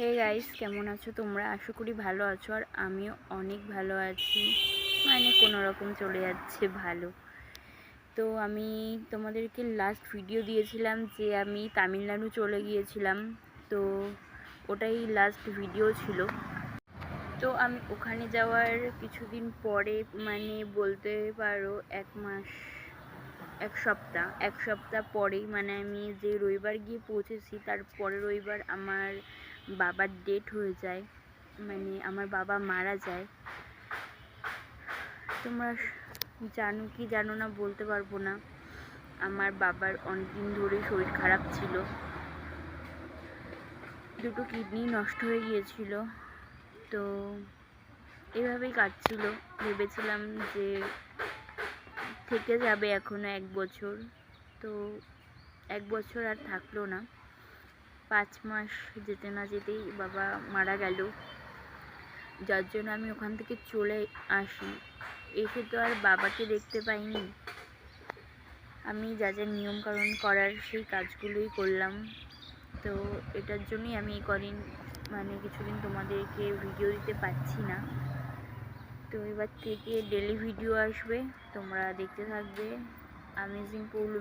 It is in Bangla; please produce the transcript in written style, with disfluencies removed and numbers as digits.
হে গাইস, কেমন আছো তোমরা? আশা করি ভালো আছো। আর আমিও অনেক ভালো আছি, মানে কোনো রকম চলে যাচ্ছে ভালো। তো আমি তোমাদেরকে লাস্ট ভিডিও দিয়েছিলাম যে আমি তামিলনাড়ু চলে গিয়েছিলাম, তো ওটাই লাস্ট ভিডিও ছিল। তো আমি ওখানে যাওয়ার কিছুদিন পরে, মানে বলতে পারো এক সপ্তাহ পরেই, মানে আমি যে রবিবার গিয়ে পৌঁছেছি তার পরের রবিবার আমার বাবার ডেট হয়ে যায়, মানে আমার বাবা মারা যায়। তোমরা জানো কি জানো না বলতে পারবো না। আমার বাবার অনেকদিন ধরেই শরীর খারাপ ছিল, দুটো কিডনি নষ্ট হয়ে গিয়েছিল। তো এভাবেই কাটছিল। ভেবেছিলাম যে থেকে যাবে এখনো 1 বছর, তো 1 বছর আর থাকলো না। 5 মাস যেতে না যেতেই বাবা মারা গেল, যার জন্য আমি ওখান থেকে চলে আসি। এসে তো আর বাবাকে দেখতে পাইনি। আমি যা যা নিয়মকানুন করার সেই কাজগুলোই করলাম। তো এটার জন্যই আমি কদিন, মানে কিছুদিন তোমাদেরকে ভিডিও দিতে পারছি না। তো এবার থেকে ডেলি ভিডিও আসবে, তোমরা দেখতে থাকবে। অ্যামেজিং পৌলুমি।